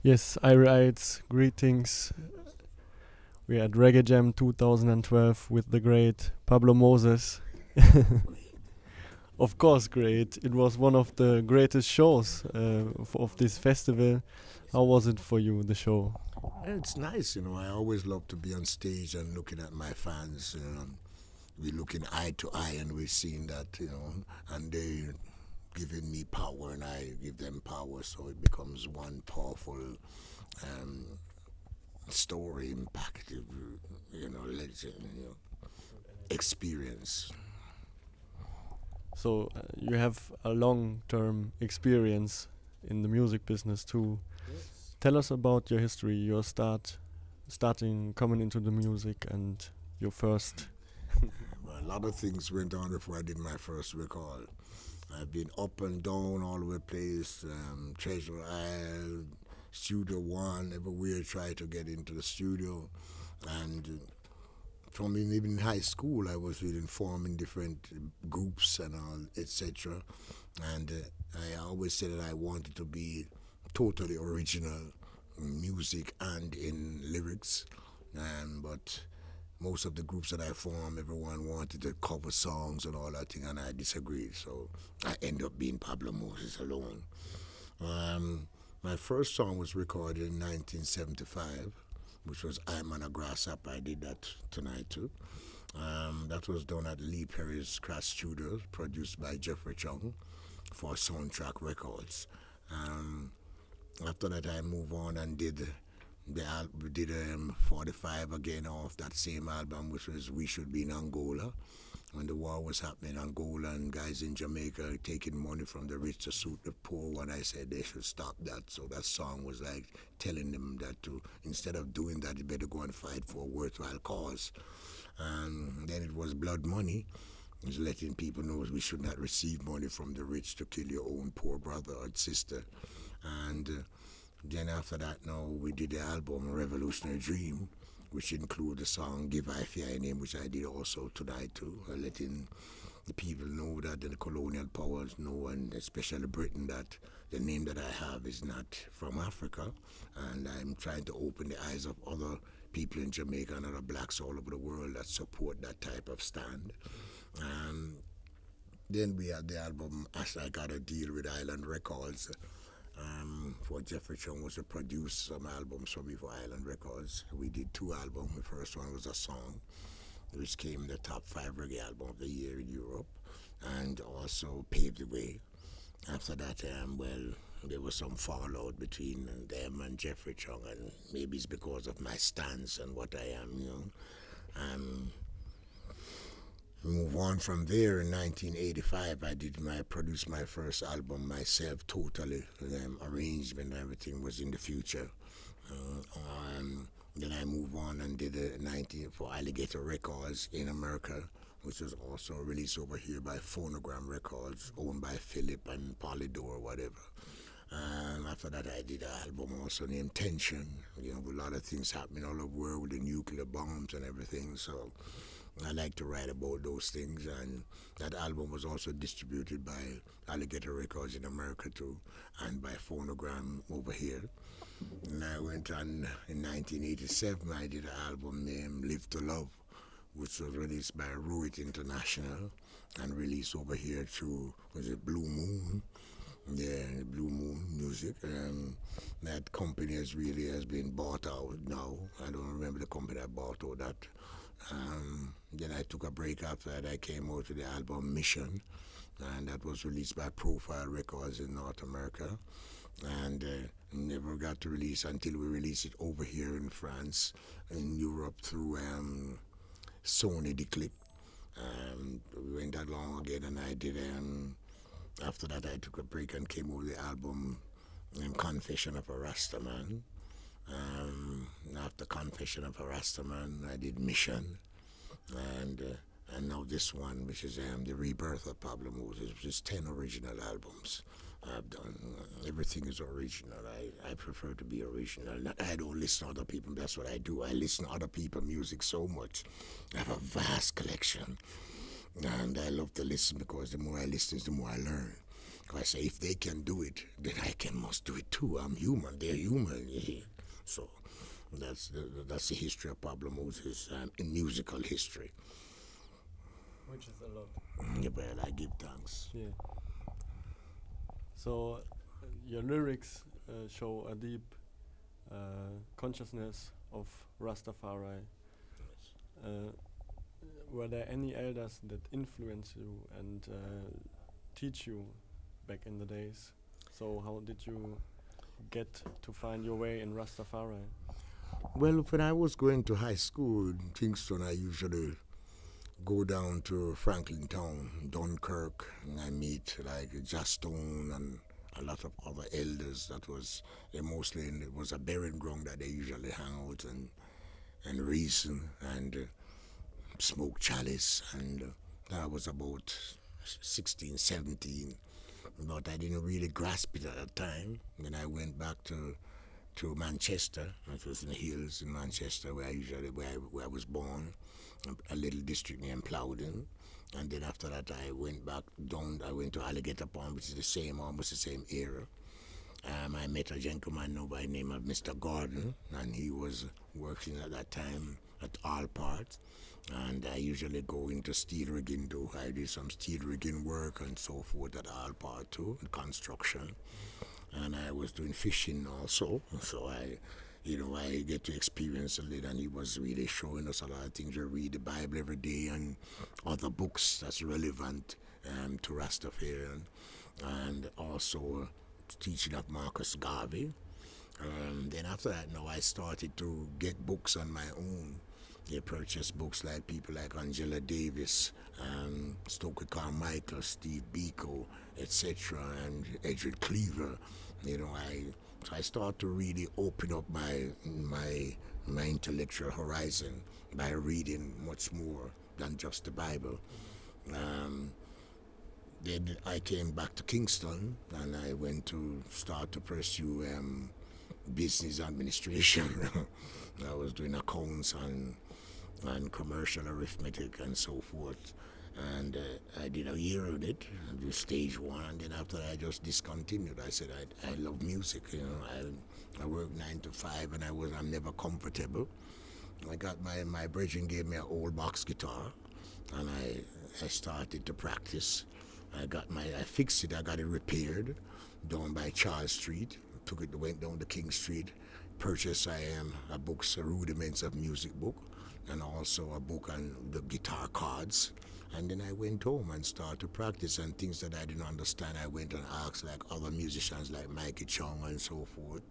Yes, IrieItes, greetings. We're at Reggaejam 2012 with the great Pablo Moses. Of course, great. It was one of the greatest shows of this festival. How was it for you, the show? It's nice, I always love to be on stage and looking at my fans. We looking eye to eye, and we're seeing that, and they giving me power, and I give them power, so it becomes one powerful um, story, impacted, legend, experience. So, you have a long-term experience in the music business too. Tell us about your history, your starting coming into the music, and your first. Well, a lot of things went on before I did my first record. I've been up and down all over the place, Treasure Isle, Studio One, everywhere try to get into the studio. And from even high school, I was really forming different groups and all, etc. And I always said that I wanted to be totally original in music and in lyrics. But most of the groups that I formed, everyone wanted to cover songs and all that thing, and I disagreed. So I ended up being Pablo Moses alone. My first song was recorded in 1975, which was I'm on a Grasshopper. I did that tonight too. That was done at Lee Perry's Crash Studios, produced by Jeffrey Chung for Soundtrack Records. After that, I moved on and did 45 again off that same album, which was We Should Be in Angola. When the war was happening in Angola and guys in Jamaica taking money from the rich to suit the poor, when I said they should stop that. So that song was like telling them that instead of doing that, you better go and fight for a worthwhile cause. And then it was Blood Money. It was letting people know we should not receive money from the rich to kill your own poor brother or sister. And then after that, now we did the album Revolutionary Dream, which include the song Give I Fear Name, which I did also tonight too, letting the people know that the colonial powers know, and especially Britain, that the name that I have is not from Africa, and I'm trying to open the eyes of other people in Jamaica and other blacks all over the world that support that type of stand. Then we had the album As I Got a Deal with Island Records, for Jeffrey Chung was to produce some albums for me for Island Records. We did 2 albums. The first one was a song, which came in the top 5 reggae album of the year in Europe, and also paved the way. After that, there was some fallout between them and Jeffrey Chung, and maybe it's because of my stance and what I am, Move on from there. In 1985, I produced my first album myself, totally. Arrangement and everything was in the future. Then I moved on and did a 19 for Alligator Records in America, which was also released over here by Phonogram Records, owned by Philip and Polydor, whatever. After that, I did an album also named Tension. With a lot of things happening all over the world with the nuclear bombs and everything. So I like to write about those things, and that album was also distributed by Alligator Records in America too, and by Phonogram over here. And I went on in 1987. I did an album named Live to Love, which was released by Ruit International and released over here through Blue Moon. Yeah, Blue Moon Music. That company has been bought out now. I don't remember the company that bought out that. Then I took a break after that. I came out with the album Mission, and that was released by Profile Records in North America, and never got to release until we released it over here in France, in Europe through Sony Declick. We went that long again, and I did. After that, I took a break and came over the album Confession of a Rastaman. After Confession of a Rastaman, I did Mission, and now this one, which is the Rebirth of Pablo Moses, which is 10 original albums I've done. Everything is original. I prefer to be original. I don't listen to other people. That's what I do. I listen to other people's music so much. I have a vast collection, and I love to listen because the more I listen, the more I learn. I say, if they can do it, then must do it too. I'm human. They're human. Yeah. So that's the history of Pablo Moses in musical history. Which is a lot. Yeah, but I give thanks. Yeah. So your lyrics show a deep consciousness of Rastafari. Uh, were there any elders that influenced you and teach you back in the days? So how did you get to find your way in Rastafari? Well, when I was going to high school in Kingston, I usually go down to Franklin Town, Dunkirk, and I meet like Stone and a lot of other elders. That was it was a burying ground that they usually hang out and reason and smoke chalice, and that was about 16, 17. But I didn't really grasp it at the time. Then I went back to Manchester. It was in the hills in Manchester where I was born, a little district named Plowden. And then after that I went back down, I went to Alligator Pond, which is almost the same era. I met a gentleman now by the name of Mr. Gordon, and he was working at that time at Allport. And I usually go into steel rigging too. I did some steel rigging work and so forth at Allport too, construction. And I was doing fishing also, so I get to experience a little, and he was really showing us a lot of things. We read the Bible every day and other books that's relevant to Rastafarian, and also teaching of Marcus Garvey. Then after that, now I started to get books on my own. They purchased books like people like Angela Davis, Stokely Carmichael, Steve Biko, etc., and Edward Cleaver. I start to really open up my intellectual horizon by reading much more than just the Bible. Then I came back to Kingston and I went to start to pursue business administration. I was doing accounts and commercial arithmetic and so forth. And I did a year of it, stage one, and then after that I just discontinued. I said I love music, I work 9 to 5 and I'm never comfortable. I got my brethren gave me an old box guitar and I started to practice. I fixed it, I got it repaired down by Charles Street, went down to King Street, purchased a book, Rudiments of Music book, and also a book on the guitar chords. And then I went home and started to practice, and things that I didn't understand, I went and asked like other musicians like Mikey Chung and so forth,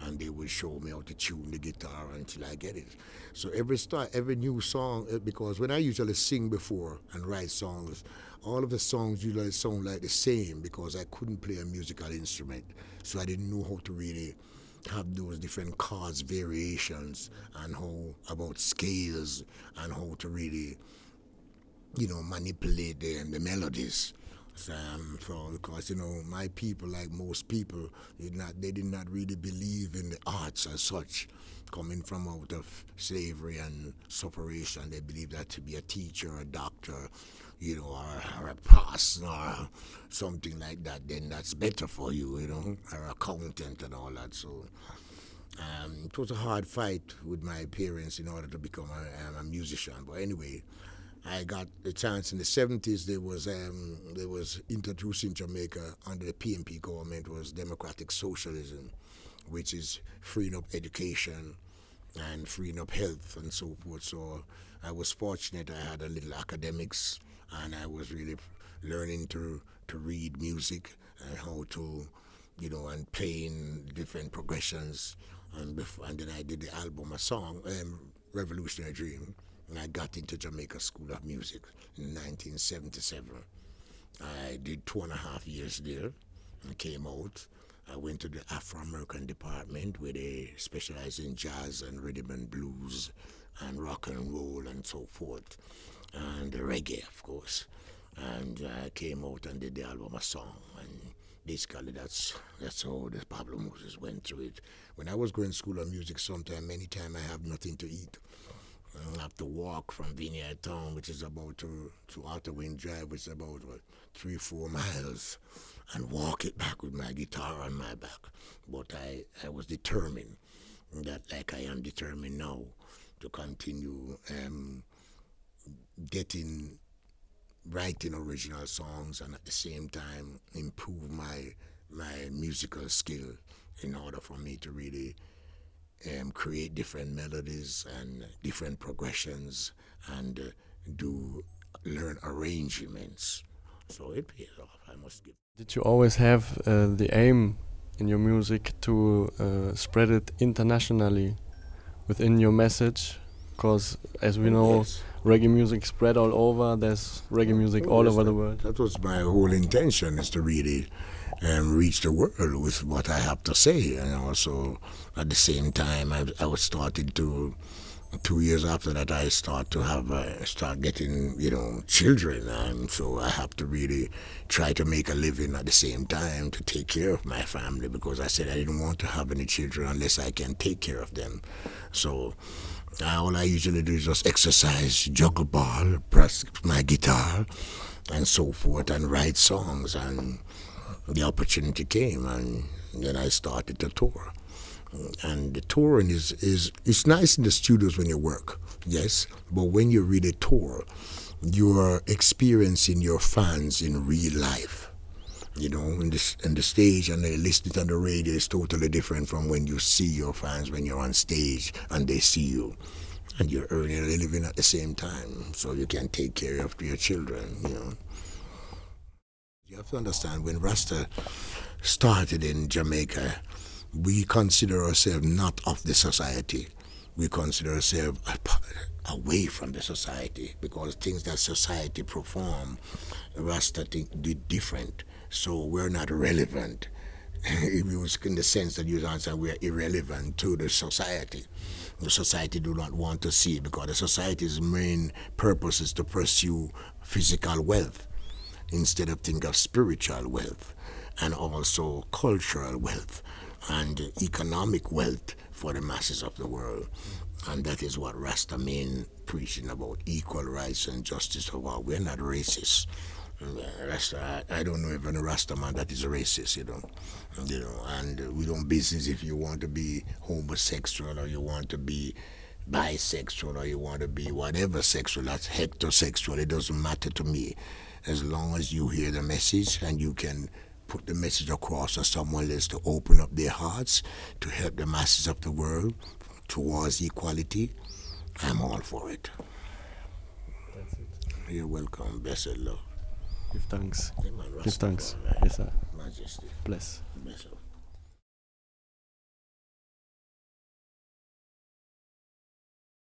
and they would show me how to tune the guitar until I get it. So every new song, because when I usually sing before and write songs, all of the songs usually sound like the same because I couldn't play a musical instrument, so I didn't know how to really have those different chords variations and how about scales and how to really manipulate the melodies. So because my people, like most people, they did not really believe in the arts as such. Coming from out of slavery and separation, they believed that to be a teacher, a doctor, or a pastor or something like that, then that's better for you, or accountant and all that. So it was a hard fight with my parents in order to become a musician. But anyway, I got the chance in the 70s. There was introduced in Jamaica under the PNP government was democratic socialism, which is freeing up education and freeing up health and so forth. So I was fortunate. I had a little academics, and I was really learning to read music and how to, and playing different progressions. And then I did the album, a song, Revolutionary Dream. And I got into Jamaica School of Music in 1977. I did 2.5 years there and came out. I went to the Afro-American department where they specialize in jazz and rhythm and blues and rock and roll and so forth, and the reggae, of course. And I came out and did the album, a song, and basically that's how the Pablo Moses went through it. When I was going to school of music, many times I have nothing to eat. I have to walk from Vineyard Town, which is about to Outer Wing Drive, which is about 3-4 miles. and walk it back with my guitar on my back. But I was determined, that like I am determined now, to continue writing original songs, and at the same time improve my musical skill in order for me to really create different melodies and different progressions, and learn arrangements. So it pays off, I must give. Did you always have the aim in your music to spread it internationally within your message? Because as we know, Yes. reggae music spread all over. There's reggae music all over the world. That was my whole intention, is to really reach the world with what I have to say. And also, at the same time, I was started to, 2 years after that, I start getting, children. And so I have to really try to make a living at the same time to take care of my family, because I said I didn't want to have any children unless I can take care of them. So all I usually do is just exercise, juggle ball, press my guitar, and so forth, and write songs. And the opportunity came, and then I started to tour. And the touring it's nice in the studios when you work, yes, but when you really tour, you are experiencing your fans in real life. In the stage, and they listen to the radio is totally different from when you see your fans when you're on stage and they see you. And you're earning a living at the same time, so you can take care of your children. You have to understand, when Rasta started in Jamaica, we consider ourselves not of the society. We consider ourselves away from the society, because things that society perform, Rasta did different. So we're not relevant. It was in the sense that you understand, we're irrelevant to the society. The society do not want to see it, because the society's main purpose is to pursue physical wealth instead of think of spiritual wealth, and also cultural wealth and economic wealth for the masses of the world. And that is what Rasta mean, preaching about equal rights and justice for all. We're not racist. Rasta, I don't know even a Rasta man that is a racist, and we don't business if you want to be homosexual, or you want to be bisexual, or you want to be whatever sexual, that's heterosexual, it doesn't matter to me. As long as you hear the message and you can put the message across to someone else to open up their hearts, to help the masses of the world towards equality, I'm all for it. That's it. You're welcome. Blessed love. Give thanks. Amen. Give thanks. Rastafari. Yes, sir. Majesty. Bless. Bless up.